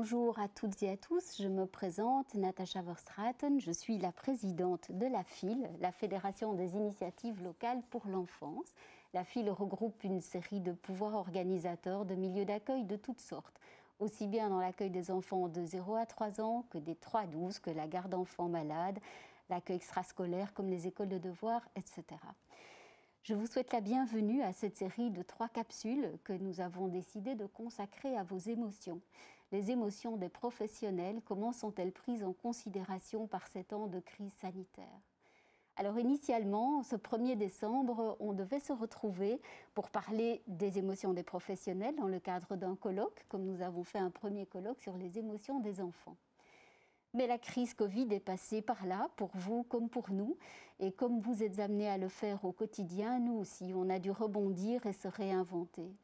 Bonjour à toutes et à tous, je me présente, Natasha Verstraeten, je suis la présidente de la FIL, la Fédération des initiatives locales pour l'enfance. La FIL regroupe une série de pouvoirs organisateurs de milieux d'accueil de toutes sortes, aussi bien dans l'accueil des enfants de 0 à 3 ans que des 3 à 12, que la garde d'enfants malades, l'accueil extrascolaire comme les écoles de devoirs, etc. Je vous souhaite la bienvenue à cette série de 3 capsules que nous avons décidé de consacrer à vos émotions. Les émotions des professionnels, comment sont-elles prises en considération par ces temps de crise sanitaire? Alors initialement, ce 1er décembre, on devait se retrouver pour parler des émotions des professionnels dans le cadre d'un colloque, comme nous avons fait un premier colloque sur les émotions des enfants. Mais la crise Covid est passée par là, pour vous comme pour nous. Et comme vous êtes amenés à le faire au quotidien, nous aussi, on a dû rebondir et se réinventer.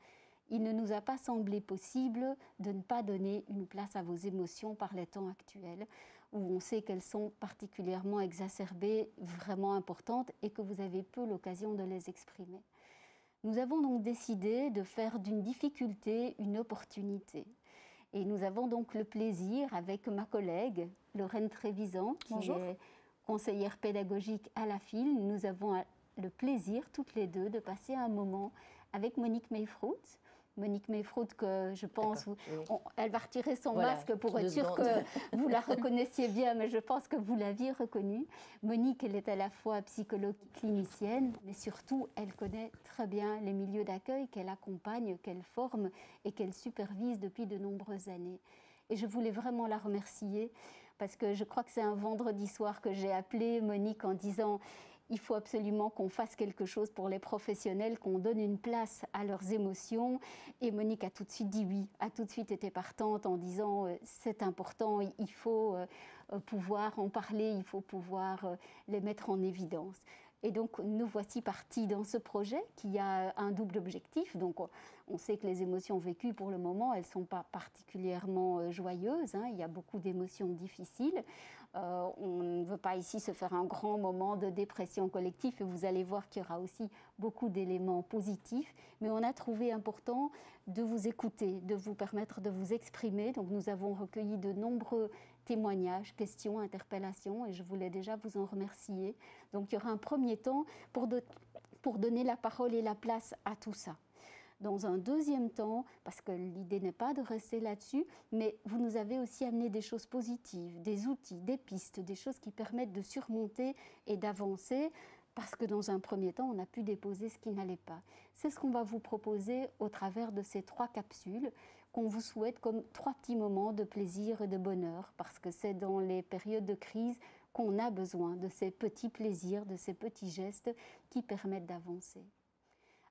Il ne nous a pas semblé possible de ne pas donner une place à vos émotions par les temps actuels, où on sait qu'elles sont particulièrement exacerbées, vraiment importantes, et que vous avez peu l'occasion de les exprimer. Nous avons donc décidé de faire d'une difficulté une opportunité. Et nous avons donc le plaisir, avec ma collègue Lorraine Trévisan, qui est conseillère pédagogique à la FIL, nous avons le plaisir, toutes les deux, de passer un moment avec Monique Meifrout. Monique Meifrout, que je pense, elle va retirer son masque pour être sûre que vous la reconnaissiez bien, mais je pense que vous l'aviez reconnue. Monique, elle est à la fois psychologue clinicienne, mais surtout, elle connaît très bien les milieux d'accueil qu'elle accompagne, qu'elle forme et qu'elle supervise depuis de nombreuses années. Et je voulais vraiment la remercier parce que je crois que c'est un vendredi soir que j'ai appelé Monique en disant il faut absolument qu'on fasse quelque chose pour les professionnels, qu'on donne une place à leurs émotions. Et Monique a tout de suite dit oui, a tout de suite été partante en disant c'est important, il faut pouvoir en parler, il faut pouvoir les mettre en évidence. Et donc, nous voici partis dans ce projet qui a un double objectif. Donc, on sait que les émotions vécues pour le moment, elles ne sont pas particulièrement joyeuses. Il y a beaucoup d'émotions difficiles. On ne veut pas ici se faire un grand moment de dépression collective. Et vous allez voir qu'il y aura aussi beaucoup d'éléments positifs. Mais on a trouvé important de vous écouter, de vous permettre de vous exprimer. Donc, nous avons recueilli de nombreux témoignages, questions, interpellations, et je voulais déjà vous en remercier. Donc il y aura un premier temps pour donner la parole et la place à tout ça. Dans un deuxième temps, parce que l'idée n'est pas de rester là-dessus, mais vous nous avez aussi amené des choses positives, des outils, des pistes, des choses qui permettent de surmonter et d'avancer, parce que dans un premier temps, on a pu déposer ce qui n'allait pas. C'est ce qu'on va vous proposer au travers de ces 3 capsules, qu'on vous souhaite comme 3 petits moments de plaisir et de bonheur, parce que c'est dans les périodes de crise qu'on a besoin de ces petits plaisirs, de ces petits gestes qui permettent d'avancer.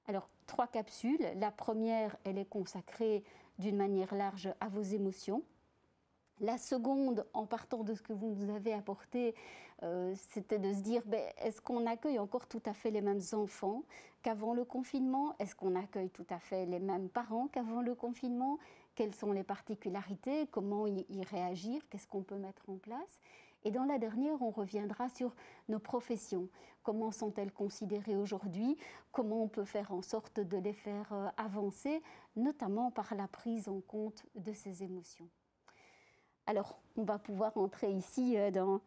Alors, 3 capsules. La première, elle est consacrée d'une manière large à vos émotions. La seconde, en partant de ce que vous nous avez apporté, c'était de se dire, est-ce qu'on accueille encore tout à fait les mêmes enfants qu'avant le confinement? Est-ce qu'on accueille tout à fait les mêmes parents qu'avant le confinement? Quelles sont les particularités? Comment y réagir? Qu'est-ce qu'on peut mettre en place? Et dans la dernière, on reviendra sur nos professions. Comment sont-elles considérées aujourd'hui? Comment on peut faire en sorte de les faire avancer, notamment par la prise en compte de ces émotions. Alors, on va pouvoir entrer ici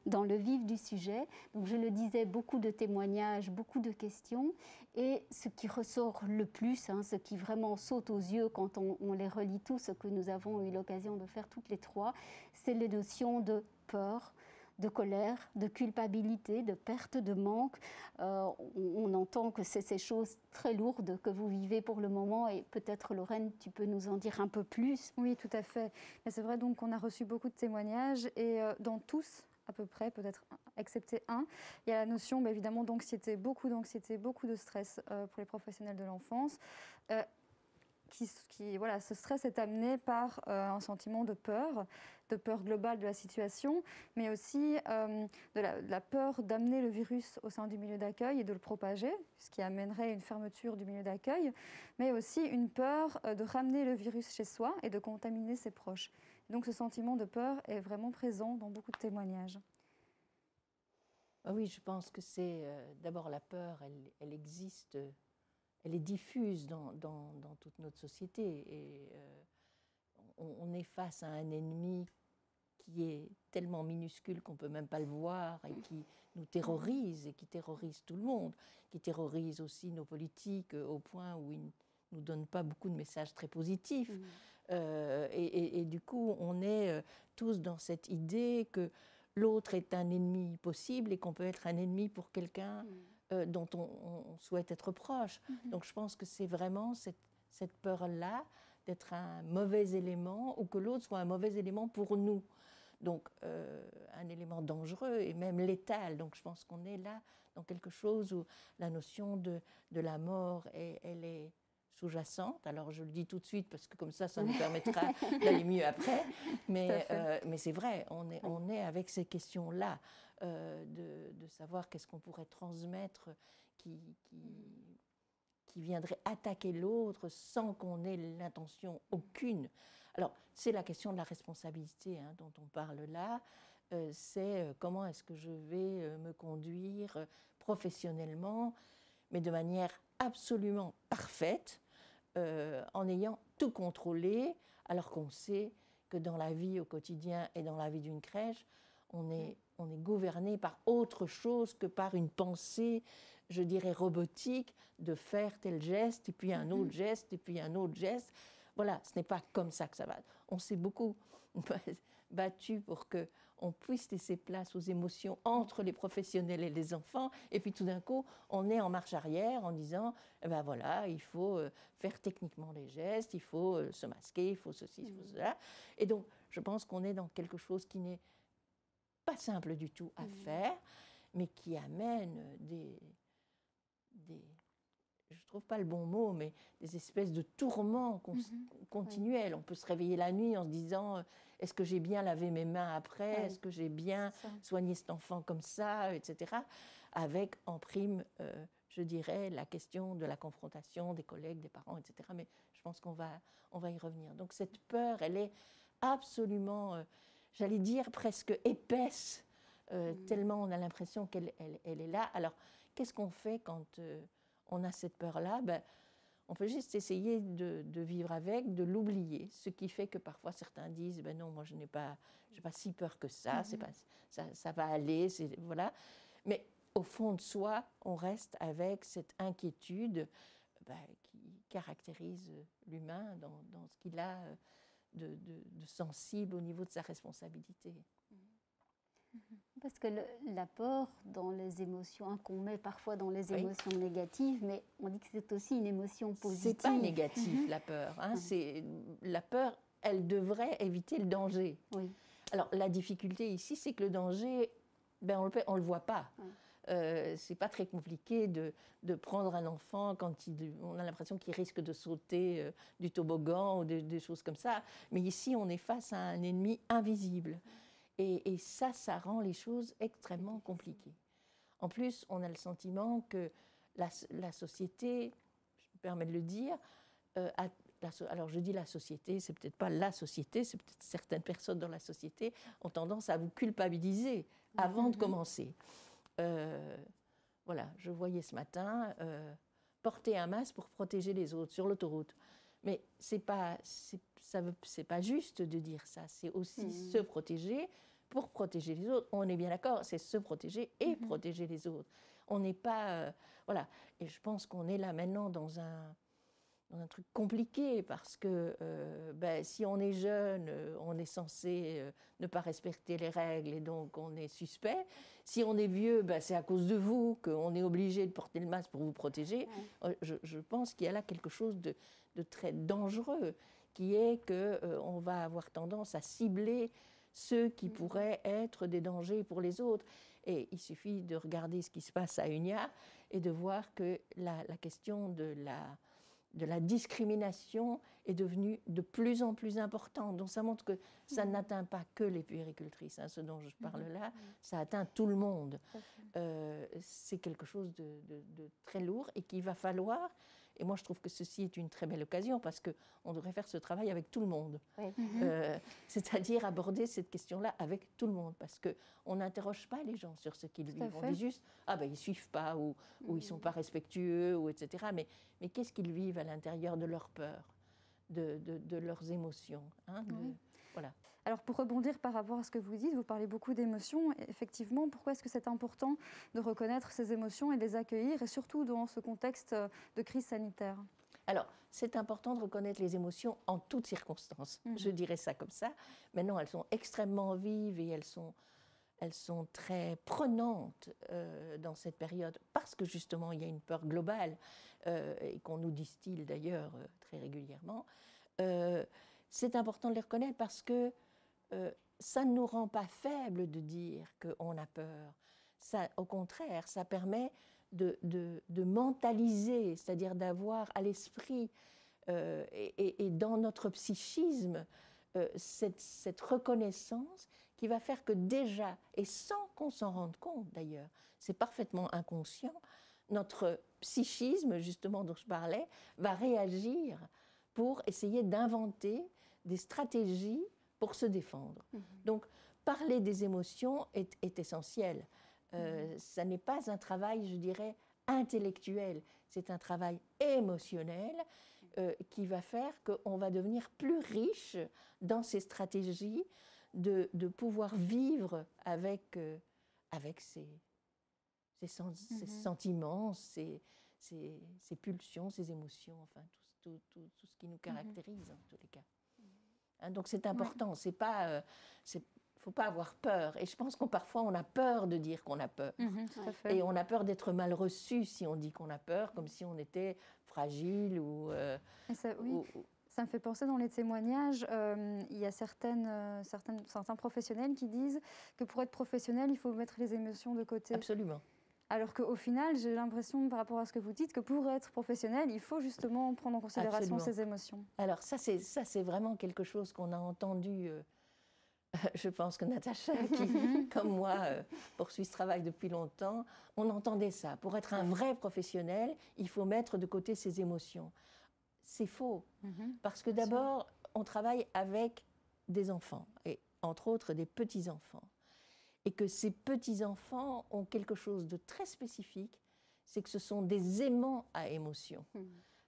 dans le vif du sujet. Donc, je le disais, beaucoup de témoignages, beaucoup de questions. Et ce qui ressort le plus, ce qui vraiment saute aux yeux quand on les relit tous, ce que nous avons eu l'occasion de faire toutes les 3, c'est les notions de peur, de colère, de culpabilité, de perte, de manque. On entend que c'est ces choses très lourdes que vous vivez pour le moment et peut-être Lorraine, tu peux nous en dire un peu plus? Oui, tout à fait. Mais c'est vrai donc qu'on a reçu beaucoup de témoignages et dans tous, à peu près, peut-être excepté un, il y a la notion évidemment d'anxiété, beaucoup de stress pour les professionnels de l'enfance. Voilà, ce stress est amené par un sentiment de peur globale de la situation, mais aussi de la peur d'amener le virus au sein du milieu d'accueil et de le propager, ce qui amènerait une fermeture du milieu d'accueil, mais aussi une peur de ramener le virus chez soi et de contaminer ses proches. Donc ce sentiment de peur est vraiment présent dans beaucoup de témoignages. Oui, je pense que c'est d'abord la peur, elle existe. Elle est diffuse dans toute notre société et on est face à un ennemi qui est tellement minuscule qu'on ne peut même pas le voir et qui nous terrorise et qui terrorise tout le monde, qui terrorise aussi nos politiques au point où ils ne nous donnent pas beaucoup de messages très positifs. Et du coup, on est tous dans cette idée que l'autre est un ennemi possible et qu'on peut être un ennemi pour quelqu'un dont on souhaite être proche. Donc je pense que c'est vraiment cette peur-là d'être un mauvais élément ou que l'autre soit un mauvais élément pour nous. Donc un élément dangereux et même létal. Donc je pense qu'on est là dans quelque chose où la notion de la mort, elle est sous-jacente. Alors je le dis tout de suite parce que comme ça nous permettra d'aller mieux après. Mais c'est vrai, on est avec ces questions-là de savoir qu'est-ce qu'on pourrait transmettre qui viendrait attaquer l'autre sans qu'on ait l'intention aucune. Alors, c'est la question de la responsabilité dont on parle là. C'est comment est-ce que je vais me conduire professionnellement, mais de manière absolument parfaite, en ayant tout contrôlé, alors qu'on sait que dans la vie au quotidien et dans la vie d'une crèche, on est gouverné par autre chose que par une pensée, je dirais, robotique, de faire tel geste, et puis un autre geste, et puis un autre geste. Voilà, ce n'est pas comme ça que ça va. On s'est beaucoup battu pour qu'on puisse laisser place aux émotions entre les professionnels et les enfants, et puis tout d'un coup, on est en marche arrière en disant, eh ben voilà, il faut faire techniquement les gestes, il faut se masquer, il faut ceci, il faut cela. Et donc, je pense qu'on est dans quelque chose qui n'est pas simple du tout à faire, mais qui amène je ne trouve pas le bon mot, mais des espèces de tourments continuels. On peut se réveiller la nuit en se disant est-ce que j'ai bien lavé mes mains après, est-ce que j'ai bien soigné cet enfant comme ça, etc. Avec en prime, je dirais, la question de la confrontation des collègues, des parents, etc. Mais je pense qu'on va y revenir. Donc cette peur, elle est absolument, j'allais dire, presque épaisse, tellement on a l'impression qu'elle est là. Alors, qu'est-ce qu'on fait quand on a cette peur-là? On peut juste essayer de vivre avec, de l'oublier, ce qui fait que parfois certains disent non, moi je n'ai pas si peur que ça, c'est pas, ça va aller, voilà. Mais au fond de soi, on reste avec cette inquiétude qui caractérise l'humain dans ce qu'il a de sensible au niveau de sa responsabilité. Parce que l'apport dans les émotions, qu'on met parfois dans les émotions négatives, mais on dit que c'est aussi une émotion positive. C'est pas négatif, la peur. La peur, elle devrait éviter le danger. Oui. Alors, la difficulté ici, c'est que le danger, on le voit pas. C'est pas très compliqué de prendre un enfant quand on a l'impression qu'il risque de sauter du toboggan ou des choses comme ça. Mais ici, on est face à un ennemi invisible. Et ça rend les choses extrêmement compliquées. En plus, on a le sentiment que la société, je me permets de le dire, alors je dis la société, c'est peut-être pas la société, c'est peut-être certaines personnes dans la société ont tendance à vous culpabiliser avant de commencer. Voilà, je voyais ce matin porter un masque pour protéger les autres sur l'autoroute. Mais c'est pas juste de dire ça, c'est aussi se protéger pour protéger les autres. On est bien d'accord, c'est se protéger et protéger les autres. On n'est pas... voilà. Et je pense qu'on est là maintenant dans un truc compliqué parce que si on est jeune, on est censé ne pas respecter les règles et donc on est suspect. Si on est vieux, c'est à cause de vous qu'on est obligé de porter le masque pour vous protéger. Je pense qu'il y a là quelque chose de très dangereux, qui est qu'on va avoir tendance à cibler ceux qui pourraient être des dangers pour les autres. Et il suffit de regarder ce qui se passe à Unia et de voir que la question de la discrimination est devenue de plus en plus importante. Donc ça montre que ça n'atteint pas que les puéricultrices, ce dont je parle là, ça atteint tout le monde. C'est quelque chose de très lourd et qu'il va falloir... Et moi, je trouve que ceci est une très belle occasion parce qu'on devrait faire ce travail avec tout le monde. Oui. C'est-à-dire aborder cette question-là avec tout le monde parce qu'on n'interroge pas les gens sur ce qu'ils vivent. On dit juste, ils ne suivent pas ou ils ne sont pas respectueux, ou etc. Mais qu'est-ce qu'ils vivent à l'intérieur de leur peur, de leurs émotions. Hein, Oui. voilà. Alors pour rebondir par rapport à ce que vous dites, vous parlez beaucoup d'émotions. Effectivement, pourquoi est-ce que c'est important de reconnaître ces émotions et de les accueillir, et surtout dans ce contexte de crise sanitaire? Alors, c'est important de reconnaître les émotions en toutes circonstances. Je dirais ça comme ça. Maintenant, elles sont extrêmement vives et elles sont très prenantes dans cette période parce que justement, il y a une peur globale et qu'on nous distille d'ailleurs très régulièrement. C'est important de les reconnaître parce que ça ne nous rend pas faibles de dire qu'on a peur. Ça, au contraire, ça permet de mentaliser, c'est-à-dire d'avoir à l'esprit et dans notre psychisme cette reconnaissance qui va faire que déjà, et sans qu'on s'en rende compte d'ailleurs, c'est parfaitement inconscient, notre psychisme, justement dont je parlais, va réagir pour essayer d'inventer des stratégies pour se défendre. Donc, parler des émotions est essentiel. Ça n'est pas un travail, je dirais, intellectuel, c'est un travail émotionnel qui va faire qu'on va devenir plus riche dans ces stratégies de pouvoir vivre avec ces sentiments, ces pulsions, ces émotions, enfin tout ce qui nous caractérise en tous les cas. Hein, donc c'est important, c'est pas... Il ne faut pas avoir peur. Et je pense qu'on parfois, on a peur de dire qu'on a peur. Tout à fait. Et on a peur d'être mal reçu si on dit qu'on a peur, comme si on était fragile ou... Ça me fait penser dans les témoignages, il y a certains professionnels qui disent que pour être professionnel, il faut mettre les émotions de côté. Absolument. Alors qu'au final, j'ai l'impression, par rapport à ce que vous dites, que pour être professionnel, il faut justement prendre en considération ces émotions. Alors ça, c'est vraiment quelque chose qu'on a entendu... je pense que Natacha, qui, comme moi, poursuit ce travail depuis longtemps, on entendait ça. Pour être un vrai professionnel, il faut mettre de côté ses émotions. C'est faux. Parce que d'abord, on travaille avec des enfants, et entre autres des petits-enfants. Et que ces petits-enfants ont quelque chose de très spécifique, c'est que ce sont des aimants à émotions.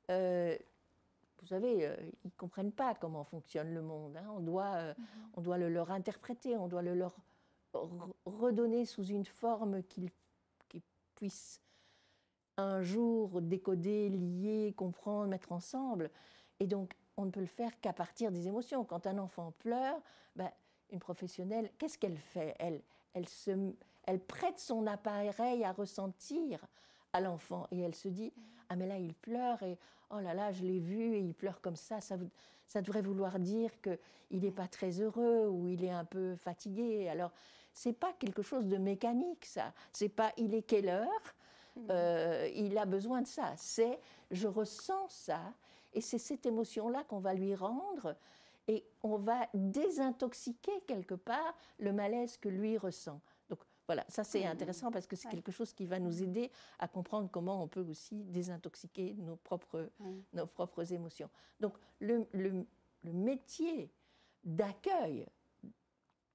Vous savez, ils ne comprennent pas comment fonctionne le monde. Hein. On doit le leur interpréter, on doit le leur redonner sous une forme qu'ils puissent un jour décoder, lier, comprendre, mettre ensemble. Et donc, on ne peut le faire qu'à partir des émotions. Quand un enfant pleure, une professionnelle, qu'est-ce qu'elle fait ? Elle prête son appareil à ressentir à l'enfant et elle se dit « Ah mais là, il pleure et oh là là, je l'ai vu et il pleure comme ça devrait vouloir dire qu'il n'est pas très heureux ou il est un peu fatigué. » Alors, ce n'est pas quelque chose de mécanique, ça. Ce n'est pas « il est quelle heure ?» il a besoin de ça. C'est « je ressens ça » et c'est cette émotion-là qu'on va lui rendre et on va désintoxiquer quelque part le malaise que lui ressent. Donc voilà, ça c'est intéressant parce que c'est quelque chose qui va nous aider à comprendre comment on peut aussi désintoxiquer nos propres émotions. Donc le métier d'accueil,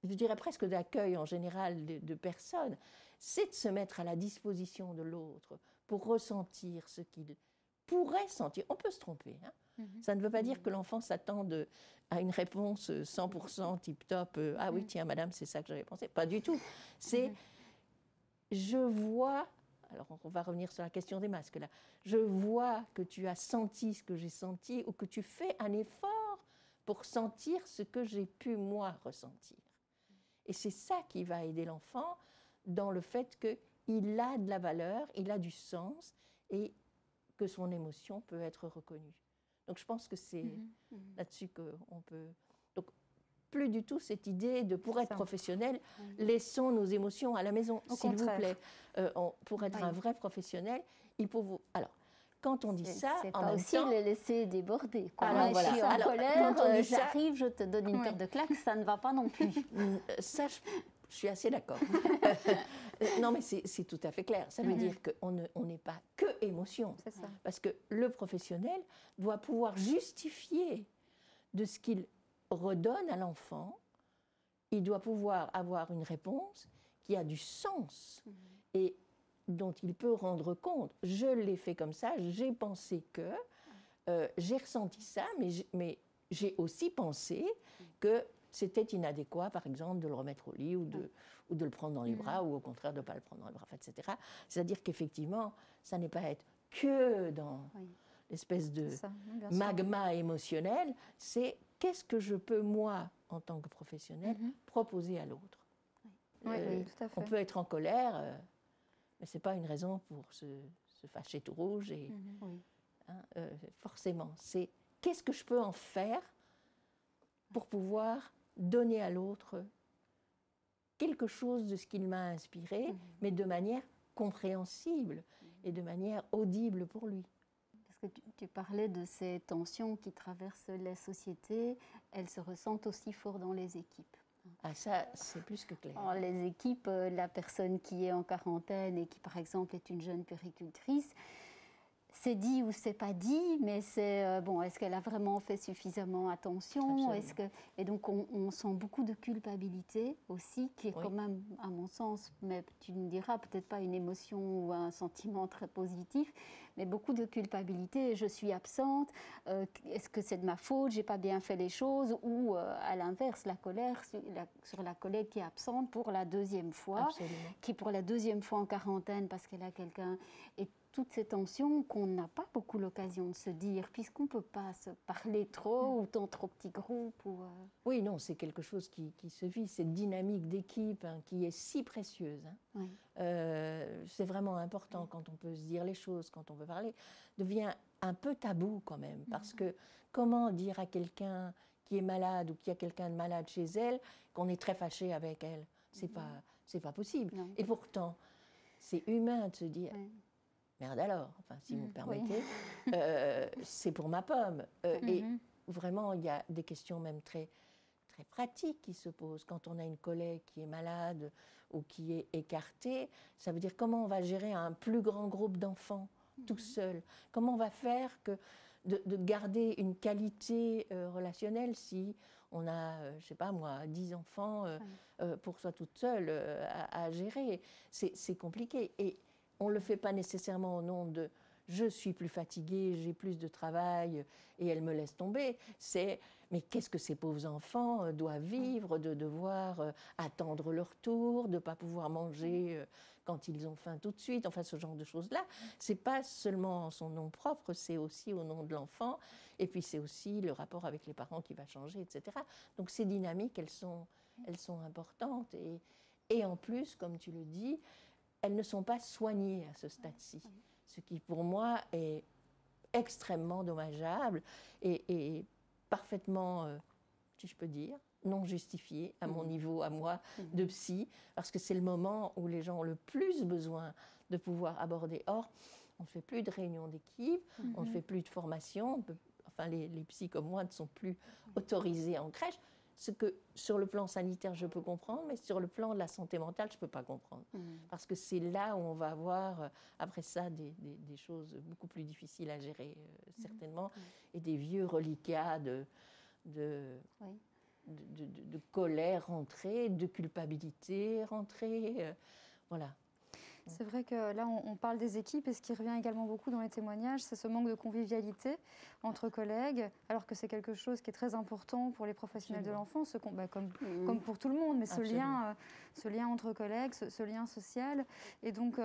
je dirais presque d'accueil en général de personnes, c'est de se mettre à la disposition de l'autre pour ressentir ce qu'il pourrait sentir. On peut se tromper, hein. Ça ne veut pas dire que l'enfant s'attende à une réponse 100% tip-top. Ah oui, tiens, madame, c'est ça que j'avais pensé. Pas du tout. C'est, je vois, alors on va revenir sur la question des masques là, je vois que tu as senti ce que j'ai senti ou que tu fais un effort pour sentir ce que j'ai pu, moi, ressentir. Et c'est ça qui va aider l'enfant dans le fait qu'il a de la valeur, il a du sens et que son émotion peut être reconnue. Donc je pense que c'est là-dessus qu'on peut... Donc plus du tout cette idée de pour être professionnel, laissons nos émotions à la maison, s'il vous plaît. Pour être un vrai professionnel, il faut vous... Alors, quand on dit ça, c'est en pas même aussi temps... les laisser déborder. Alors, je suis en colère, ça... j'arrive, je te donne une paire de claques, ça ne va pas non plus. Ça, je suis assez d'accord. Non, mais c'est tout à fait clair. Ça veut dire qu'on n'est pas que émotion. Parce que le professionnel doit pouvoir justifier de ce qu'il redonne à l'enfant. Il doit pouvoir avoir une réponse qui a du sens et dont il peut rendre compte. Je l'ai fait comme ça, j'ai pensé que... j'ai ressenti ça, mais j'ai aussi pensé que c'était inadéquat, par exemple, de le remettre au lit ou de le prendre dans les bras, ou au contraire de ne pas le prendre dans les bras, etc. C'est-à-dire qu'effectivement, ça n'est pas être que dans l'espèce de magma émotionnel, c'est qu'est-ce que je peux, moi, en tant que professionnel, proposer à l'autre. Oui, tout à fait. On peut être en colère, mais ce n'est pas une raison pour se fâcher tout rouge. Et, forcément, c'est qu'est-ce que je peux en faire pour pouvoir donner à l'autre quelque chose de ce qu'il m'a inspiré, mais de manière compréhensible et de manière audible pour lui. Parce que tu parlais de ces tensions qui traversent les sociétés, elles se ressentent aussi fort dans les équipes. Ah, ça, c'est plus que clair. Alors, les équipes, la personne qui est en quarantaine et qui, par exemple, est une jeune puéricultrice, c'est dit ou c'est pas dit, mais c'est bon, est-ce qu'elle a vraiment fait suffisamment attention? Et donc on sent beaucoup de culpabilité aussi, qui est quand même, à mon sens, mais tu me diras, peut-être pas une émotion ou un sentiment très positif, mais beaucoup de culpabilité. Je suis absente, est-ce que c'est de ma faute? J'ai pas bien fait les choses? Ou à l'inverse, la colère sur la collègue qui est absente pour la deuxième fois, qui pour la deuxième fois en quarantaine parce qu'elle a quelqu'un. Et toutes ces tensions qu'on n'a pas beaucoup l'occasion de se dire, puisqu'on ne peut pas se parler trop ou dans trop petits groupes. Oui, non, c'est quelque chose qui se vit, cette dynamique d'équipe qui est si précieuse. C'est vraiment important quand on peut se dire les choses, quand on peut parler, devient un peu tabou quand même, parce que comment dire à quelqu'un qui est malade ou qui a quelqu'un de malade chez elle qu'on est très fâché avec elle? C'est pas possible. Non. Et pourtant, c'est humain de se dire... Merde alors, enfin, si vous me permettez, c'est pour ma pomme. Et vraiment, il y a des questions même très, très pratiques qui se posent. Quand on a une collègue qui est malade ou qui est écartée, ça veut dire comment on va gérer un plus grand groupe d'enfants tout seul? Comment on va faire de garder une qualité relationnelle si on a, je ne sais pas moi, 10 enfants pour soi toute seule à gérer? C'est compliqué. Et on ne le fait pas nécessairement au nom de « je suis plus fatiguée, j'ai plus de travail et elle me laisse tomber ». C'est « mais qu'est-ce que ces pauvres enfants doivent vivre, de devoir attendre leur tour, de ne pas pouvoir manger quand ils ont faim tout de suite ». Enfin, ce genre de choses-là, ce n'est pas seulement en son nom propre, c'est aussi au nom de l'enfant. Et puis, c'est aussi le rapport avec les parents qui va changer, etc. Donc, ces dynamiques, elles sont importantes. Et en plus, comme tu le dis, elles ne sont pas soignées à ce stade-ci, ce qui pour moi est extrêmement dommageable et parfaitement, si je peux dire, non justifié à mon niveau, à moi, de psy, parce que c'est le moment où les gens ont le plus besoin de pouvoir aborder. Or, on ne fait plus de réunions d'équipe, on ne fait plus de formation, enfin les psys comme moi ne sont plus autorisés en crèche. Ce que, sur le plan sanitaire, je peux comprendre, mais sur le plan de la santé mentale, je ne peux pas comprendre. Parce que c'est là où on va avoir, après ça, des choses beaucoup plus difficiles à gérer, certainement, et des vieux reliquats de colère rentrée, de culpabilité rentrée, voilà. C'est vrai que là, on parle des équipes et ce qui revient également beaucoup dans les témoignages, c'est ce manque de convivialité entre collègues, alors que c'est quelque chose qui est très important pour les professionnels de l'enfance, comme pour tout le monde, mais ce lien entre collègues, ce lien social. Et donc,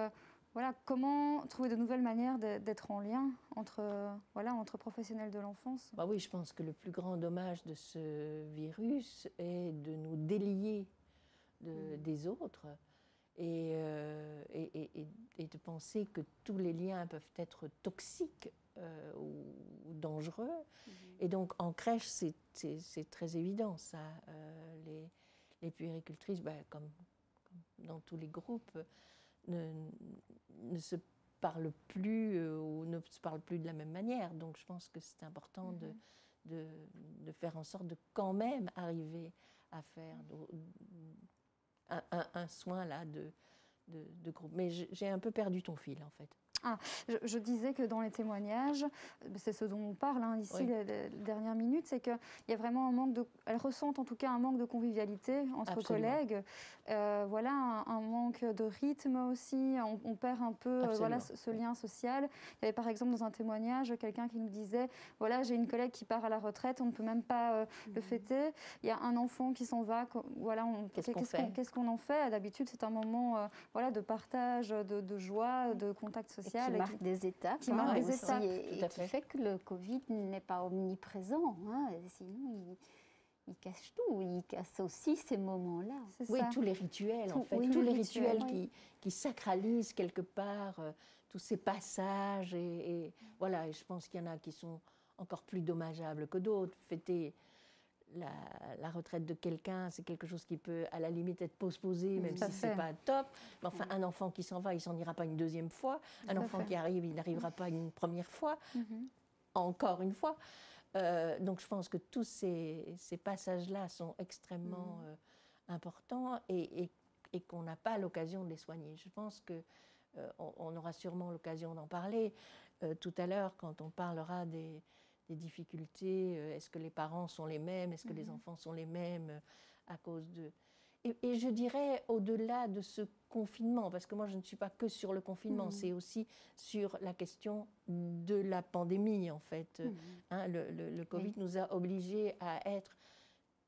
voilà, comment trouver de nouvelles manières d'être en lien entre professionnels de l'enfance? Bah oui, je pense que le plus grand dommage de ce virus est de nous délier des autres. Et de penser que tous les liens peuvent être toxiques ou dangereux. Et donc, en crèche, c'est très évident, ça. Les puéricultrices, comme dans tous les groupes, ne se parlent plus ou ne se parlent plus de la même manière. Donc, je pense que c'est important de faire en sorte de quand même arriver à faire un soin là de groupe. Mais j'ai un peu perdu ton fil, en fait. Je disais que dans les témoignages, c'est ce dont on parle ici les dernières minutes, c'est qu'il y a vraiment un manque de... Elles ressentent en tout cas un manque de convivialité entre collègues. Voilà, un manque de rythme aussi. On perd un peu voilà, ce lien social. Il y avait par exemple dans un témoignage quelqu'un qui nous disait, voilà, j'ai une collègue qui part à la retraite, on ne peut même pas le fêter. Il y a un enfant qui s'en va, voilà, qu'est-ce qu'on en fait? D'habitude, c'est un moment voilà, de partage, de joie, de contact social. Et qui marque des étapes. Qui marque des étapes. Et qui fait que le Covid n'est pas omniprésent. Sinon, il cache tout. Il casse aussi ces moments-là. Oui, tous les rituels, en fait. Tous les rituels qui sacralisent quelque part tous ces passages. Et voilà, et je pense qu'il y en a qui sont encore plus dommageables que d'autres. Fêter la retraite de quelqu'un, c'est quelque chose qui peut à la limite être postposé, même si ce n'est pas top. Mais enfin, un enfant qui s'en va, il ne s'en ira pas une deuxième fois. Un enfant qui arrive, il n'arrivera pas une première fois, encore une fois. Donc je pense que tous ces passages-là sont extrêmement importants et qu'on n'a pas l'occasion de les soigner. Je pense qu'on aura sûrement l'occasion d'en parler tout à l'heure quand on parlera des difficultés. Est-ce que les parents sont les mêmes? Est-ce que les enfants sont les mêmes à cause de... Et je dirais, au-delà de ce confinement, parce que moi, je ne suis pas que sur le confinement, c'est aussi sur la question de la pandémie, en fait. Le Covid nous a obligés à être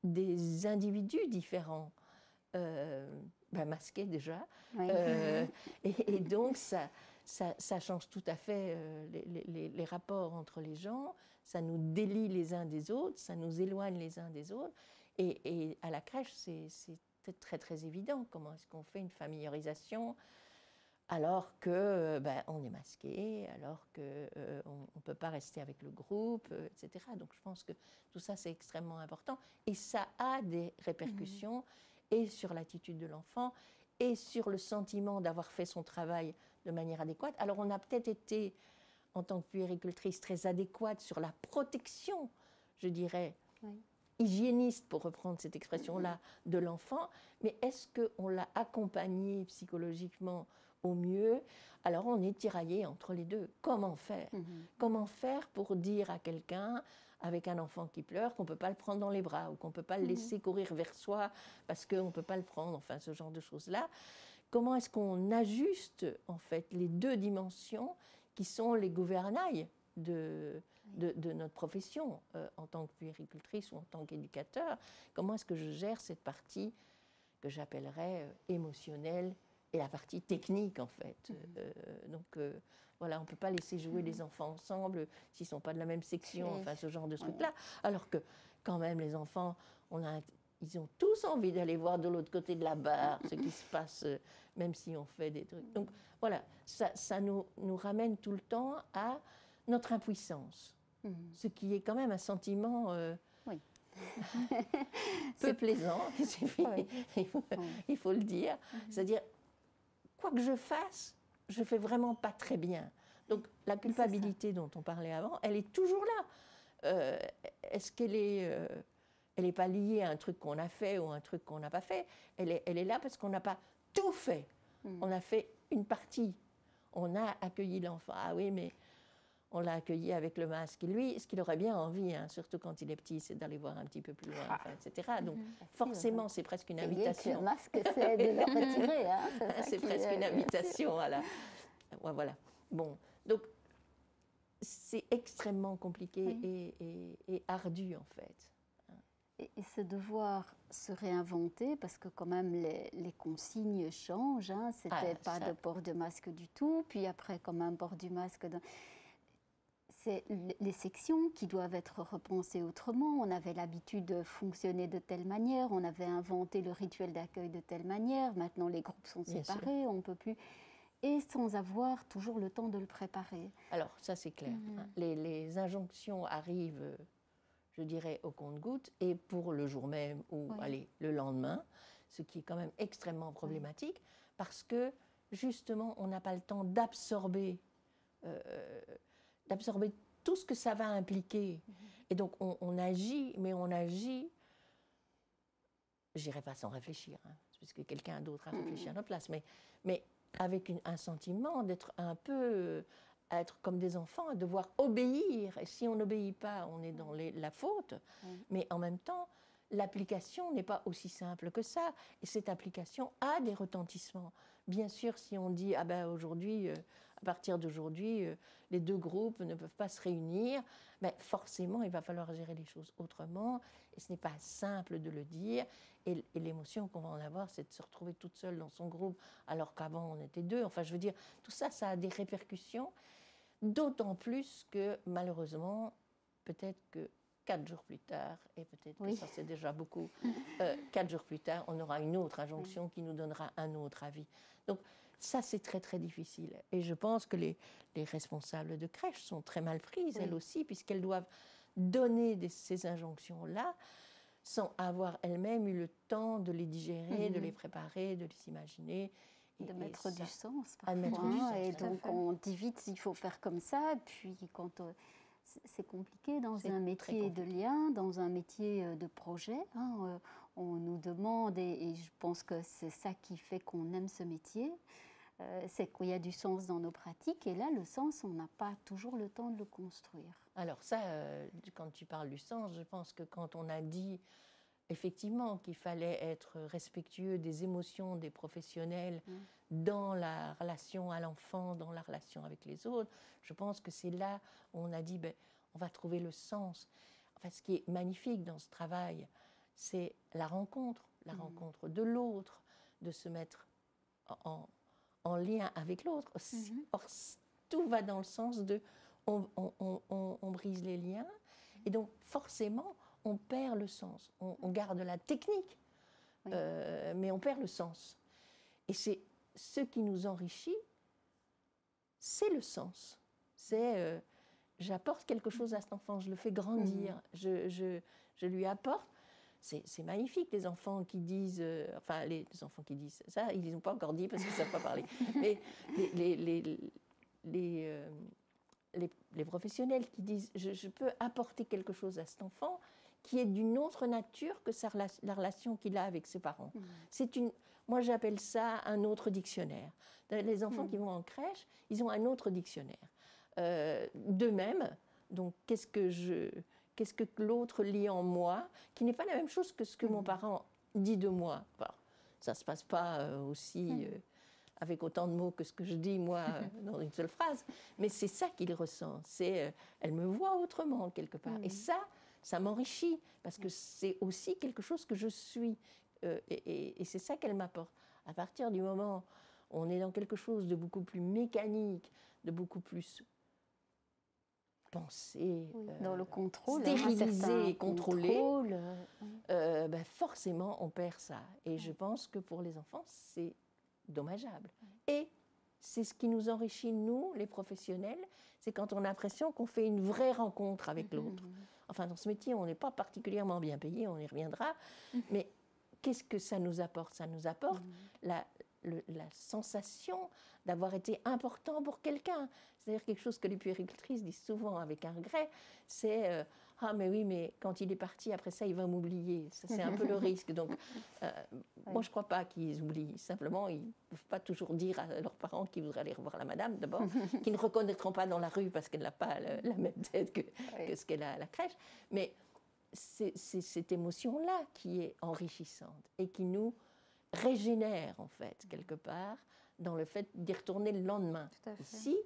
des individus différents, masqués déjà. Et donc, ça change tout à fait les rapports entre les gens, ça nous délie les uns des autres, ça nous éloigne les uns des autres. Et à la crèche, c'est très, très évident. Comment est-ce qu'on fait une familiarisation alors qu'on est masqué, alors qu'on ne peut pas rester avec le groupe, etc. Donc je pense que tout ça, c'est extrêmement important. Et ça a des répercussions et sur l'attitude de l'enfant et sur le sentiment d'avoir fait son travail de manière adéquate. Alors on a peut-être été, en tant que puéricultrice, très adéquate sur la protection, je dirais, hygiéniste, pour reprendre cette expression-là, de l'enfant, mais est-ce qu'on l'a accompagné psychologiquement au mieux? Alors on est tiraillé entre les deux. Comment faire? Comment faire pour dire à quelqu'un, avec un enfant qui pleure, qu'on ne peut pas le prendre dans les bras ou qu'on ne peut pas le laisser courir vers soi parce qu'on ne peut pas le prendre, enfin ce genre de choses-là. Comment est-ce qu'on ajuste en fait les deux dimensions qui sont les gouvernails de notre profession en tant que puéricultrice ou en tant qu'éducateur? Comment est-ce que je gère cette partie que j'appellerais émotionnelle et la partie technique en fait? Voilà, on ne peut pas laisser jouer les enfants ensemble s'ils ne sont pas de la même section, enfin ce genre de trucs-là. Alors que quand même les enfants, ils ont tous envie d'aller voir de l'autre côté de la barre ce qui se passe, même si on fait des trucs. Donc voilà, ça nous ramène tout le temps à notre impuissance, ce qui est quand même un sentiment peu plaisant, il faut le dire. C'est-à-dire, quoi que je fasse, je ne fais vraiment pas très bien. Donc la culpabilité dont on parlait avant, elle est toujours là. Est-ce qu'elle est... elle n'est pas liée à un truc qu'on a fait ou un truc qu'on n'a pas fait. Elle est là parce qu'on n'a pas tout fait. On a fait une partie. On a accueilli l'enfant. Ah oui, mais on l'a accueilli avec le masque. Et lui, ce qu'il aurait bien envie, surtout quand il est petit, c'est d'aller voir un petit peu plus loin, etc. Donc forcément, c'est presque une invitation. Le masque, c'est de le retirer. C'est presque une invitation. Voilà. Bon, donc c'est extrêmement compliqué et ardu, en fait. Et ce devoir se réinventer, parce que quand même les consignes changent, c'était pas de port de masque du tout, puis après quand même port du masque. C'est les sections qui doivent être repensées autrement. On avait l'habitude de fonctionner de telle manière, on avait inventé le rituel d'accueil de telle manière, maintenant les groupes sont séparés, on ne peut plus... Et sans avoir toujours le temps de le préparer. Alors ça c'est clair, les injonctions arrivent... je dirais, au compte-gouttes, et pour le jour même ou le lendemain, ce qui est quand même extrêmement problématique, parce que, justement, on n'a pas le temps d'absorber tout ce que ça va impliquer. Et donc, on agit, mais on agit, je dirais pas sans réfléchir, puisque quelqu'un d'autre a réfléchi à notre place, mais avec un sentiment d'être un peu, être comme des enfants, à devoir obéir. Et si on n'obéit pas, on est dans la faute. Mais en même temps, l'application n'est pas aussi simple que ça. Et cette application a des retentissements. Bien sûr, si on dit, ah ben aujourd'hui, à partir d'aujourd'hui, les deux groupes ne peuvent pas se réunir, ben forcément, il va falloir gérer les choses autrement. Et ce n'est pas simple de le dire. Et l'émotion qu'on va en avoir, c'est de se retrouver toute seule dans son groupe, alors qu'avant, on était deux. Enfin, je veux dire, tout ça, ça a des répercussions. D'autant plus que, malheureusement, peut-être que 4 jours plus tard, et peut-être que ça c'est déjà beaucoup, 4 jours plus tard, on aura une autre injonction qui nous donnera un autre avis. Donc ça c'est très très difficile. Et je pense que les responsables de crèche sont très mal prises, elles aussi, puisqu'elles doivent donner ces injonctions-là sans avoir elles-mêmes eu le temps de les digérer, de les préparer, de les imaginer. De mettre du sens parfois. Et donc on dit vite, il faut faire comme ça, puis quand... c'est compliqué dans un métier de lien, dans un métier de projet. Hein, on nous demande, et je pense que c'est ça qui fait qu'on aime ce métier, c'est qu'il y a du sens dans nos pratiques. Et là, le sens, on n'a pas toujours le temps de le construire. Alors ça, quand tu parles du sens, je pense que quand on a dit effectivement qu'il fallait être respectueux des émotions des professionnels dans la relation à l'enfant, dans la relation avec les autres, je pense que c'est là où on a dit, ben, on va trouver le sens. Enfin, ce qui est magnifique dans ce travail, c'est la rencontre de l'autre, de se mettre en lien avec l'autre. Or, tout va dans le sens de on brise les liens, et donc forcément, on perd le sens. On garde la technique, mais on perd le sens. Et c'est ce qui nous enrichit, c'est le sens. C'est j'apporte quelque chose à cet enfant, je le fais grandir, je lui apporte. C'est magnifique, les enfants qui disent, enfin les enfants qui disent ça, ils n'ont pas encore dit parce qu'ils ne savent pas parler. Mais les professionnels qui disent je peux apporter quelque chose à cet enfant qui est d'une autre nature que la relation qu'il a avec ses parents. Moi j'appelle ça un autre dictionnaire. Les enfants qui vont en crèche, ils ont un autre dictionnaire. D'eux-mêmes, donc qu'est-ce que l'autre lit en moi, qui n'est pas la même chose que ce que mon parent dit de moi. Bon, ça ne se passe pas aussi avec autant de mots que ce que je dis, moi, dans une seule phrase, mais c'est ça qu'il ressent. Elle me voit autrement, quelque part. Et ça m'enrichit, parce que c'est aussi quelque chose que je suis. Et c'est ça qu'elle m'apporte. À partir du moment où on est dans quelque chose de beaucoup plus mécanique, de beaucoup plus pensé, dans le contrôle, stérilisé, contrôlé, ben forcément on perd ça. Et je pense que pour les enfants, c'est dommageable. Et c'est ce qui nous enrichit, nous, les professionnels, c'est quand on a l'impression qu'on fait une vraie rencontre avec l'autre. Enfin, dans ce métier, on n'est pas particulièrement bien payé, on y reviendra, mais qu'est-ce que ça nous apporte? Ça nous apporte la sensation d'avoir été important pour quelqu'un. C'est-à-dire quelque chose que les puéricultrices disent souvent avec un regret, c'est ah mais oui, mais quand il est parti, après ça, il va m'oublier. Ça, c'est un peu le risque. Donc, moi, je ne crois pas qu'ils oublient. Simplement, ils ne peuvent pas toujours dire à leurs parents qu'ils voudraient aller revoir la madame, d'abord, qu'ils ne reconnaîtront pas dans la rue parce qu'elle n'a pas la même tête que ce qu'elle a à la crèche. Mais c'est cette émotion-là qui est enrichissante et qui nous régénère, en fait, quelque part, dans le fait d'y retourner le lendemain. Tout à fait. Ici,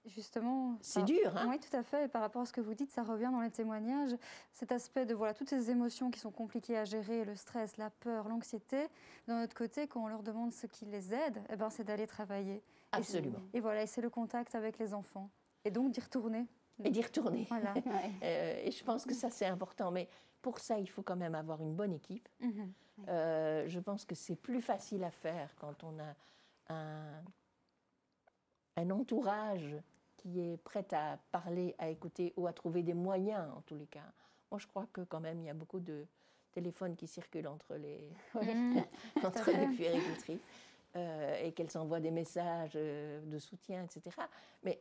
justement, c'est dur, hein? Oui, tout à fait. Et par rapport à ce que vous dites, ça revient dans les témoignages. Cet aspect de toutes ces émotions qui sont compliquées à gérer, le stress, la peur, l'anxiété. D'un autre côté, quand on leur demande ce qui les aide, c'est d'aller travailler. Absolument. Et c'est le contact avec les enfants. Et donc d'y retourner. Et d'y retourner. Voilà. Et je pense que ça, c'est important. Mais pour ça, il faut quand même avoir une bonne équipe. Je pense que c'est plus facile à faire quand on a un entourage qui est prêt à parler, à écouter ou à trouver des moyens, en tous les cas. Moi, je crois que quand même, il y a beaucoup de téléphones qui circulent entre les puéricultrices et qu'elles s'envoient des messages de soutien, etc. Mais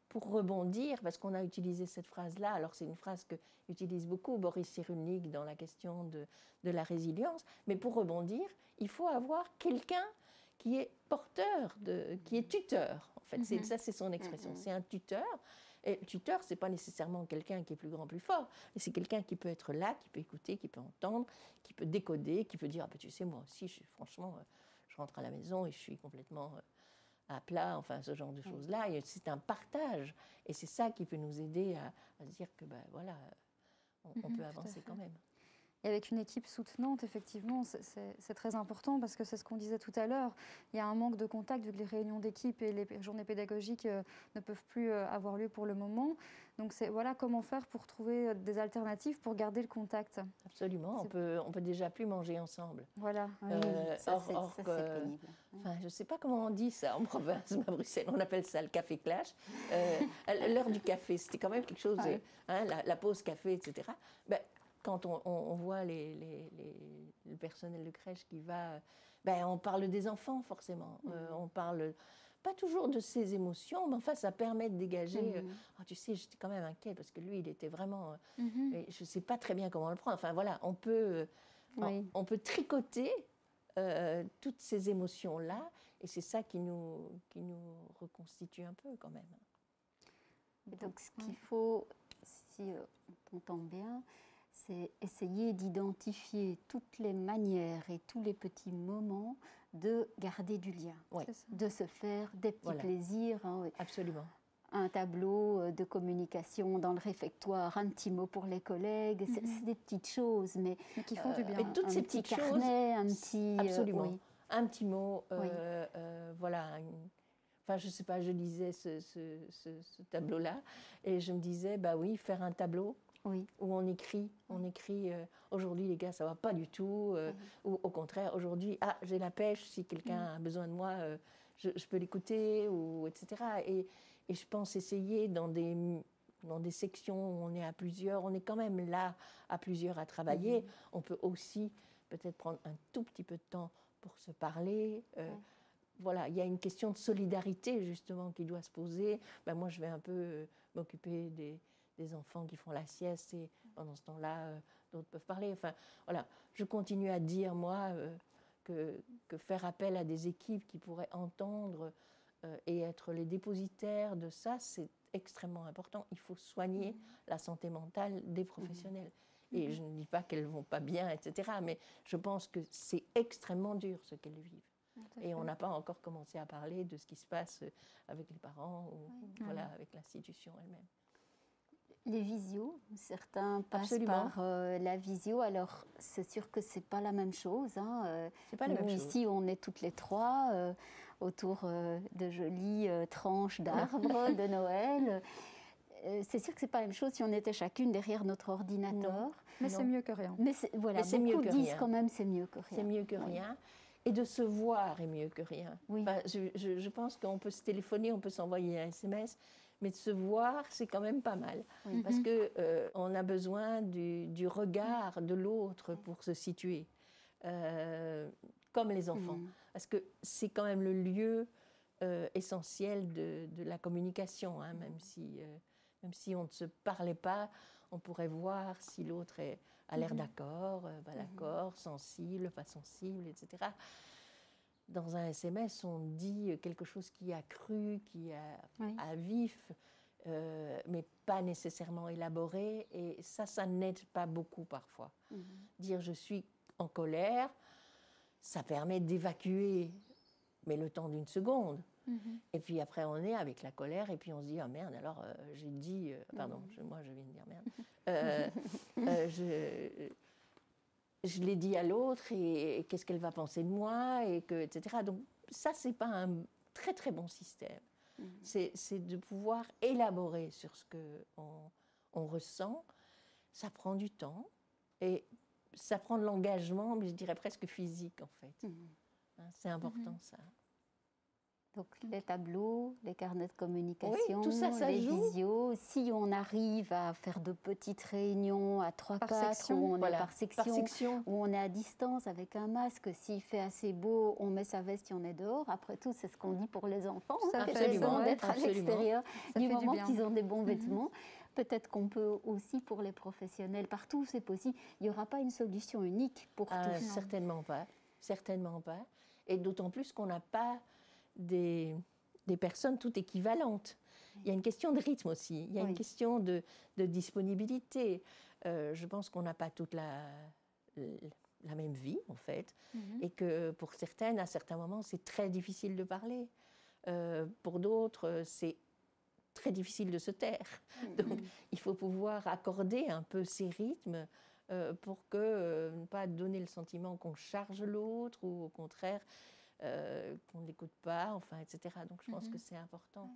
pour rebondir, parce qu'on a utilisé cette phrase-là, alors c'est une phrase qu'utilise beaucoup Boris Cyrulnik dans la question de la résilience, mais pour rebondir, il faut avoir quelqu'un qui est porteur, qui est tuteur, en fait. Ça, c'est son expression. C'est un tuteur. Et le tuteur, ce n'est pas nécessairement quelqu'un qui est plus grand, plus fort, mais c'est quelqu'un qui peut être là, qui peut écouter, qui peut entendre, qui peut décoder, qui peut dire, ah ben, tu sais, moi aussi, franchement, je rentre à la maison et je suis complètement à plat, enfin, ce genre de choses-là. Et c'est un partage. Et c'est ça qui peut nous aider à se dire que, ben voilà, on peut avancer quand même. Et avec une équipe soutenante, effectivement, c'est très important parce que c'est ce qu'on disait tout à l'heure. Il y a un manque de contact vu que les réunions d'équipe et les journées pédagogiques ne peuvent plus avoir lieu pour le moment. Donc voilà comment faire pour trouver des alternatives pour garder le contact. Absolument, on peut déjà plus manger ensemble. Voilà. Ça, c'est pénible. Enfin, je ne sais pas comment on dit ça en province, à Bruxelles. On appelle ça le café clash. L'heure du café, c'était quand même quelque chose, la pause café, etc. Ben, quand on voit le personnel de crèche qui va, on parle des enfants forcément. On parle pas toujours de ses émotions, mais enfin ça permet de dégager. Oh, tu sais, j'étais quand même inquiète parce que lui, il était vraiment. Je ne sais pas très bien comment le prendre. Enfin voilà, on peut tricoter toutes ces émotions-là, et c'est ça qui nous reconstitue un peu quand même. Et donc ce qu'il faut, si on entend bien, c'est essayer d'identifier toutes les manières et tous les petits moments de garder du lien, de se faire des petits plaisirs. Absolument. Un tableau de communication dans le réfectoire, un petit mot pour les collègues, c'est des petites choses, mais qui font du bien. Et toutes ces petites carnet, un petit... Absolument. Un petit mot, voilà. Enfin, je ne sais pas, je lisais ce tableau-là et je me disais, bah oui, faire un tableau où on écrit aujourd'hui les gars, ça ne va pas du tout, ou au contraire, aujourd'hui, j'ai la pêche, si quelqu'un a besoin de moi, je peux l'écouter, etc. Et je pense essayer dans des sections où on est à plusieurs, on est quand même là à plusieurs à travailler, on peut aussi peut-être prendre un tout petit peu de temps pour se parler. Voilà, il y a une question de solidarité justement qui doit se poser. Moi, je vais un peu m'occuper des enfants qui font la sieste et pendant ce temps-là, d'autres peuvent parler. Enfin, voilà, je continue à dire, moi, que faire appel à des équipes qui pourraient entendre et être les dépositaires de ça, c'est extrêmement important. Il faut soigner la santé mentale des professionnels. Et je ne dis pas qu'elles ne vont pas bien, etc. Mais je pense que c'est extrêmement dur ce qu'elles vivent. Et on n'a pas encore commencé à parler de ce qui se passe avec les parents ou avec l'institution elle-même. Les visios, certains passent Absolument. par la visio. Alors, c'est sûr que ce n'est pas la même chose. C'est pas la même chose. Ici, on est toutes les trois autour de jolies tranches d'arbres de Noël. C'est sûr que ce n'est pas la même chose si on était chacune derrière notre ordinateur. Non. Mais c'est mieux que rien. Mais beaucoup disent quand même c'est mieux que rien. C'est mieux que rien. Et de se voir est mieux que rien. Enfin, je pense qu'on peut se téléphoner, on peut s'envoyer un SMS, mais de se voir, c'est quand même pas mal. Parce qu'on a besoin du regard de l'autre pour se situer, comme les enfants. Parce que c'est quand même le lieu essentiel de la communication, même si on ne se parlait pas, on pourrait voir si l'autre a l'air d'accord, d'accord, sensible, pas sensible, etc. Dans un SMS, on dit quelque chose qui a cru, qui a vif, mais pas nécessairement élaboré. Et ça n'aide pas beaucoup parfois. Dire je suis en colère, ça permet d'évacuer, mais le temps d'une seconde. Et puis après, on est avec la colère et puis on se dit « Ah merde, alors j'ai dit... pardon, moi je viens de dire merde. Je l'ai dit à l'autre et qu'est-ce qu'elle va penser de moi, etc. » Donc ça, ce n'est pas un très très bon système. C'est de pouvoir élaborer sur ce qu'on ressent. Ça prend du temps et ça prend de l'engagement, mais je dirais presque physique en fait. C'est important ça. Donc les tableaux, les carnets de communication, tout ça, les visios. Si on arrive à faire de petites réunions à 3-4, où on est par section, où on est à distance avec un masque, s'il fait assez beau, on met sa veste et on est dehors. Après tout, c'est ce qu'on dit pour les enfants. C'est bon d'être à l'extérieur du moment qu'ils ont des bons vêtements. Peut-être qu'on peut aussi pour les professionnels, partout c'est possible. Il n'y aura pas une solution unique pour tous. Certainement pas, certainement pas. Et d'autant plus qu'on n'a pas des personnes toutes équivalentes. Il y a une question de rythme aussi, il y a une question de disponibilité. Je pense qu'on n'a pas toute la même vie, en fait, et que pour certaines, à certains moments, c'est très difficile de parler. Pour d'autres, c'est très difficile de se taire. Donc, il faut pouvoir accorder un peu ces rythmes pour que ne pas donner le sentiment qu'on charge l'autre ou au contraire qu'on ne l'écoute pas, enfin, etc. Donc, je pense que c'est important.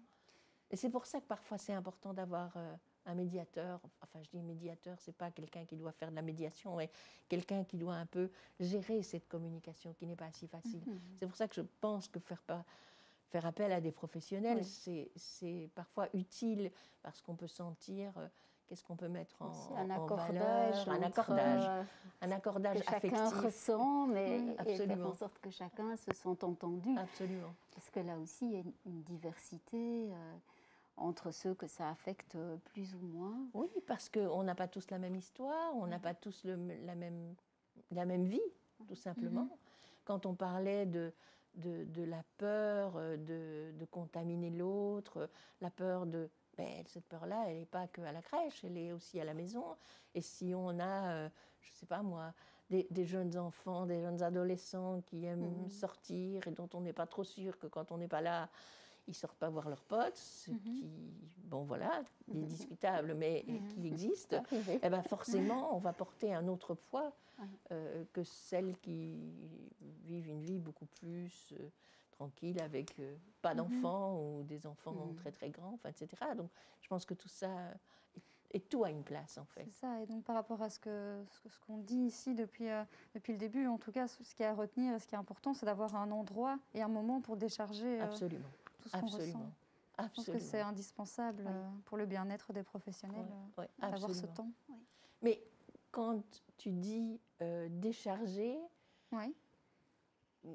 Et c'est pour ça que parfois, c'est important d'avoir un médiateur. Enfin, je dis médiateur, c'est pas quelqu'un qui doit faire de la médiation, mais quelqu'un qui doit un peu gérer cette communication qui n'est pas si facile. C'est pour ça que je pense que faire appel à des professionnels, c'est parfois utile parce qu'on peut sentir qu'est-ce qu'on peut mettre en accordage, valeur, un accordage que affectif. Chacun ressent, mais et faire en sorte que chacun se sente entendu. Absolument. Parce que là aussi, il y a une diversité entre ceux que ça affecte plus ou moins. Oui, parce qu'on n'a pas tous la même histoire, on n'a pas tous la même vie, tout simplement. Quand on parlait de la peur de contaminer l'autre, la peur de... cette peur-là, elle n'est pas qu'à la crèche, elle est aussi à la maison. Et si on a, je ne sais pas moi, des jeunes enfants, des jeunes adolescents qui aiment sortir et dont on n'est pas trop sûr que quand on n'est pas là, ils ne sortent pas voir leurs potes, ce qui, bon voilà, est discutable, mais qui existe, eh ben forcément, on va porter un autre poids que celles qui vivent une vie beaucoup plus tranquille, avec pas d'enfants ou des enfants très très grands, enfin, etc. Donc, je pense que tout ça, et tout a une place, en fait. C'est ça, et donc par rapport à ce qu'on dit ici depuis le début, en tout cas, ce qui est à retenir et ce qui est important, c'est d'avoir un endroit et un moment pour décharger Absolument. tout ce qu'on ressent. Je pense que c'est indispensable pour le bien-être des professionnels d'avoir ce temps. Mais quand tu dis décharger,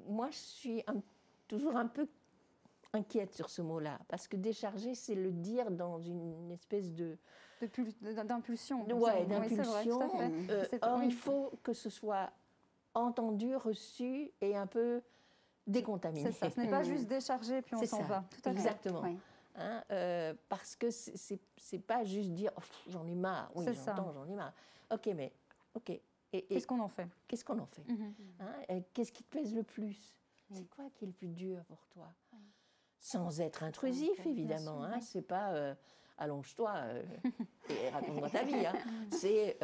moi je suis toujours un peu inquiète sur ce mot-là, parce que décharger, c'est le dire dans une espèce d'impulsion. Oui, d'impulsion. Or, il faut que ce soit entendu, reçu et un peu décontaminé. C'est ça, ce n'est pas juste décharger puis on s'en va. Tout à fait. Exactement. Hein, parce que c'est pas juste dire oh, j'en ai marre. Oui, j'entends, j'en ai marre. Ok, mais ok. Et qu'est-ce qu'on en fait? Qu'est-ce qu'on en fait? Hein, qu'est-ce qui te pèse le plus? C'est quoi qui est le plus dur pour toi? Sans être intrusif, évidemment. Hein, c'est pas allonge-toi et raconte-moi ta vie. Hein. C'est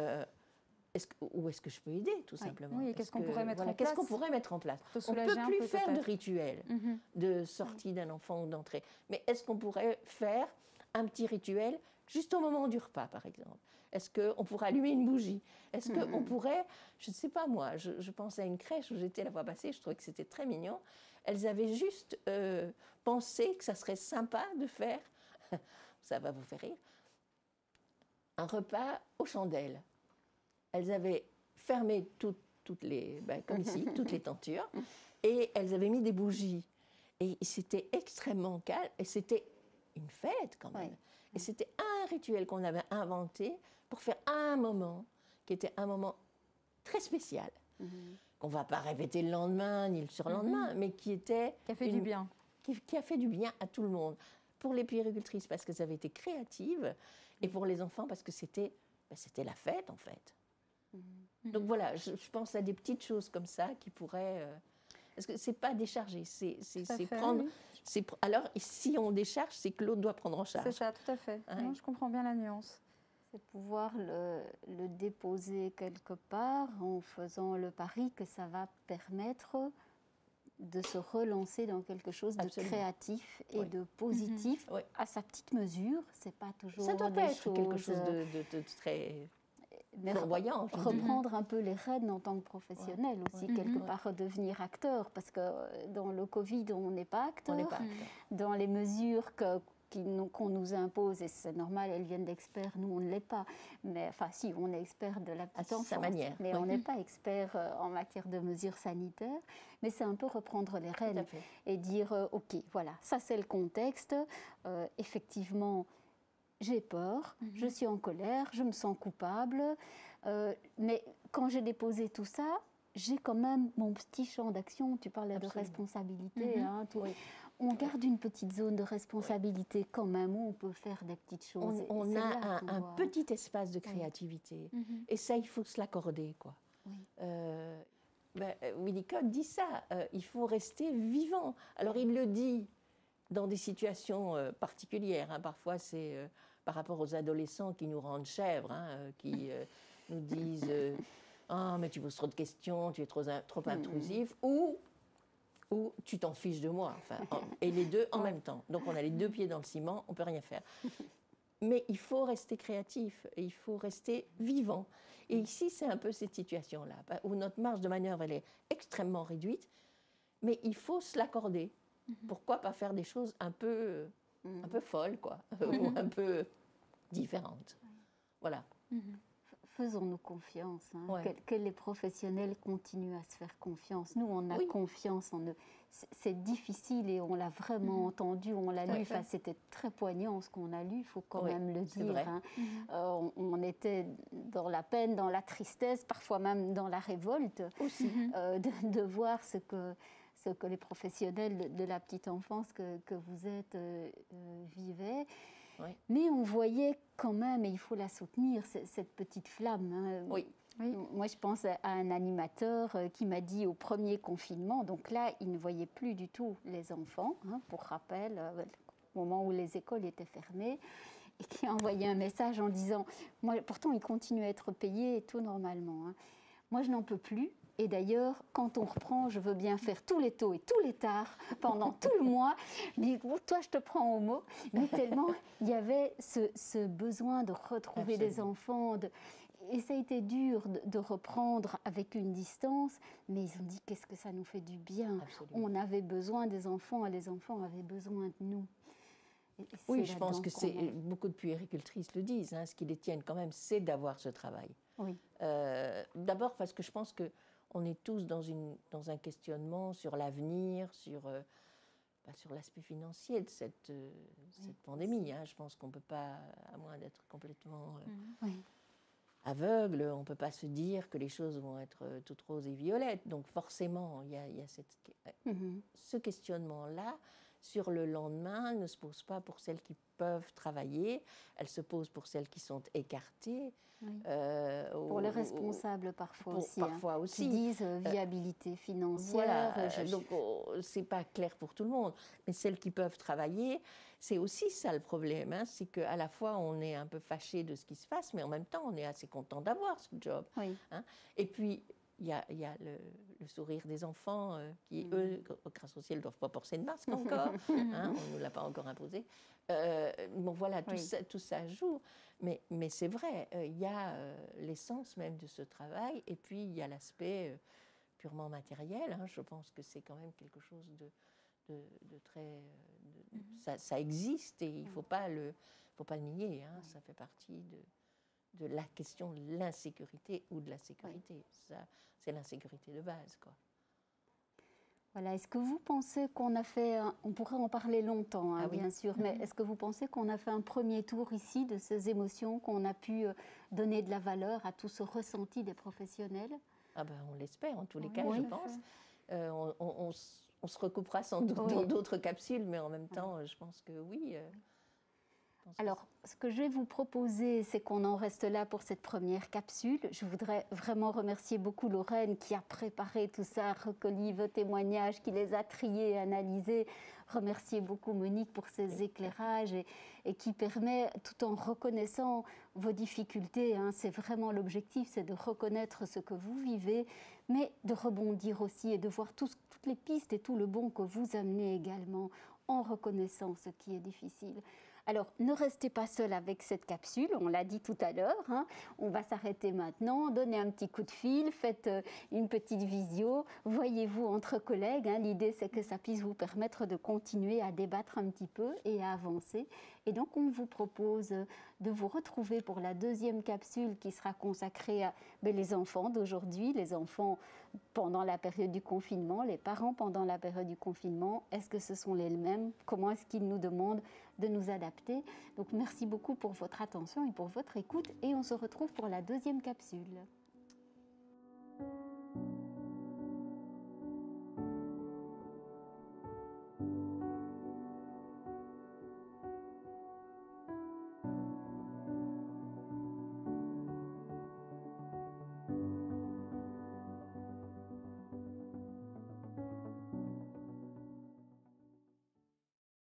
où est-ce que je peux aider, tout simplement? Oui, qu'est-ce qu'on pourrait mettre en place? Qu'est-ce qu'on pourrait mettre en place? On ne peut plus faire de rituel de sortie d'un enfant ou d'entrée. Mais est-ce qu'on pourrait faire un petit rituel juste au moment du repas, par exemple? Est-ce qu'on pourrait allumer une bougie? Est-ce qu'on pourrait, je ne sais pas moi, je pense à une crèche où j'étais la fois passée, je trouvais que c'était très mignon. Elles avaient juste pensé que ça serait sympa de faire, ça va vous faire rire, un repas aux chandelles. Elles avaient fermé toutes les, comme ici, toutes les tentures, et elles avaient mis des bougies. Et c'était extrêmement calme, et c'était une fête quand même. Et c'était un rituel qu'on avait inventé pour faire un moment qui était un moment très spécial, qu'on ne va pas répéter le lendemain ni le surlendemain, mais qui a fait du bien. Qui a fait du bien à tout le monde. Pour les puéricultrices, parce qu'elles avaient été créatives, et pour les enfants, parce que c'était la fête, en fait. Donc voilà, je pense à des petites choses comme ça qui pourraient... parce que ce n'est pas décharger, c'est prendre... Oui. Alors, si on décharge, c'est que l'autre doit prendre en charge. C'est ça, tout à fait. Non, je comprends bien la nuance. C'est pouvoir le déposer quelque part en faisant le pari que ça va permettre de se relancer dans quelque chose de créatif et de positif à sa petite mesure. C'est pas toujours ça doit pas être quelque chose de très... flamboyant. Reprendre un peu les rênes en tant que professionnel aussi, quelque part redevenir acteur, parce que dans le Covid, on n'est pas acteur. Dans les mesures qu'on nous impose, et c'est normal, elles viennent d'experts, nous on ne l'est pas, mais enfin si, on est expert de la petite enfance, mais on n'est pas expert en matière de mesures sanitaires, mais c'est un peu reprendre les rênes et dire ok, voilà, ça c'est le contexte, effectivement j'ai peur, je suis en colère, je me sens coupable, mais quand j'ai déposé tout ça, j'ai quand même mon petit champ d'action. Tu parlais de Absolument. responsabilité. Hein, tout. Oui. On garde une petite zone de responsabilité quand même où on peut faire des petites choses. Et On c'est a là qu'on un voit. petit espace de créativité. Et ça, il faut se l'accorder, quoi. Oui. Winnicott dit ça, il faut rester vivant. Alors il le dit dans des situations particulières. Hein. Parfois, c'est par rapport aux adolescents qui nous rendent chèvres, hein, qui nous disent ah, mais tu poses trop de questions, tu es trop intrusif, ou tu t'en fiches de moi. Enfin, et les deux en même temps. Donc on a les deux pieds dans le ciment, on ne peut rien faire. Mais il faut rester créatif, et il faut rester vivant. Et ici, c'est un peu cette situation-là, où notre marge de manœuvre, elle est extrêmement réduite, mais il faut se l'accorder. Pourquoi pas faire des choses un peu folles, quoi, ou un peu différentes. Voilà. Faisons-nous confiance, hein, Ouais. que les professionnels continuent à se faire confiance. Nous, on a Oui. confiance en eux. C'est difficile et on l'a vraiment entendu, on l'a lu. Enfin, c'était très poignant ce qu'on a lu, il faut quand Oui, même le c'est dire. vrai. Hein. On était dans la peine, dans la tristesse, parfois même dans la révolte, Aussi. de voir ce que les professionnels de la petite enfance que vous êtes vivaient. Oui. Mais on voyait quand même, et il faut la soutenir, cette petite flamme. Hein. Oui. Moi, je pense à un animateur qui m'a dit au premier confinement, donc là, il ne voyait plus du tout les enfants, hein, pour rappel, au moment où les écoles étaient fermées, et qui a envoyé un message en disant, moi, pourtant, il continue à être payé et tout normalement. Hein. Moi, je n'en peux plus. Et d'ailleurs, quand on reprend, je veux bien faire tous les tôt et tous les tards pendant tout le mois. Mais toi, je te prends au mot. Mais tellement, il y avait ce besoin de retrouver Absolument. les enfants. Et ça a été dur de reprendre avec une distance. Mais ils ont dit, qu'est-ce que ça nous fait du bien. Absolument. On avait besoin des enfants et les enfants avaient besoin de nous. Et Oui, c'est je pense là-dedans que qu'on c'est est. beaucoup de puéricultrices le disent. Hein, ce qui les tienne quand même, c'est d'avoir ce travail. Oui. D'abord parce que je pense que on est tous dans un questionnement sur l'avenir, sur l'aspect financier de cette pandémie. Hein. Je pense qu'on ne peut pas, à moins d'être complètement Oui. aveugle, on ne peut pas se dire que les choses vont être toutes roses et violettes. Donc forcément, il y a ce questionnement-là sur le lendemain ne se pose pas pour celles qui peuvent travailler, elle se pose pour celles qui sont écartées. Oui. Pour les responsables parfois aussi. Parfois aussi. Qui disent viabilité financière. Voilà, donc c'est pas clair pour tout le monde. Mais celles qui peuvent travailler, c'est aussi ça le problème. Hein, c'est qu'à la fois on est un peu fâché de ce qui se passe, mais en même temps on est assez content d'avoir ce job. Oui. Hein. Et puis il y a le sourire des enfants qui, eux, grâce au ciel, ne doivent pas porter de masque encore. Hein, on ne nous l'a pas encore imposé. Bon, voilà, tout ça joue. Mais c'est vrai, il y a l'essence même de ce travail, et puis il y a l'aspect purement matériel. Hein, je pense que c'est quand même quelque chose de très... ça existe, et il ne faut pas le nier. Hein, ça fait partie de la question de l'insécurité ou de la sécurité. Ça, c'est l'insécurité de base, quoi. Voilà. Est-ce que vous pensez qu'on a fait... On pourrait en parler longtemps, hein, bien sûr, mais est-ce que vous pensez qu'on a fait un premier tour ici de ces émotions, qu'on a pu donner de la valeur à tout ce ressenti des professionnels? Ah ben, on l'espère, en tous les cas, Oui. je pense. On se recoupera sans doute dans d'autres capsules, mais en même temps, je pense que oui. Alors, ce que je vais vous proposer, c'est qu'on en reste là pour cette première capsule. Je voudrais vraiment remercier beaucoup Lorraine qui a préparé tout ça, recueilli vos témoignages, qui les a triés, analysés. Remercier beaucoup Monique pour ses éclairages et qui permet, tout en reconnaissant vos difficultés, hein, c'est vraiment l'objectif, c'est de reconnaître ce que vous vivez, mais de rebondir aussi et de voir toutes les pistes et tout le bon que vous amenez également en reconnaissant ce qui est difficile. Alors, ne restez pas seul avec cette capsule, on l'a dit tout à l'heure, hein. On va s'arrêter maintenant, donnez un petit coup de fil, faites une petite visio, voyez-vous entre collègues, hein. L'idée, c'est que ça puisse vous permettre de continuer à débattre un petit peu et à avancer. Et donc, on vous propose de vous retrouver pour la deuxième capsule qui sera consacrée à les enfants d'aujourd'hui, les enfants pendant la période du confinement, les parents pendant la période du confinement. Est-ce que ce sont les mêmes? Comment est-ce qu'ils nous demandent de nous adapter? Donc, merci beaucoup pour votre attention et pour votre écoute. Et on se retrouve pour la deuxième capsule.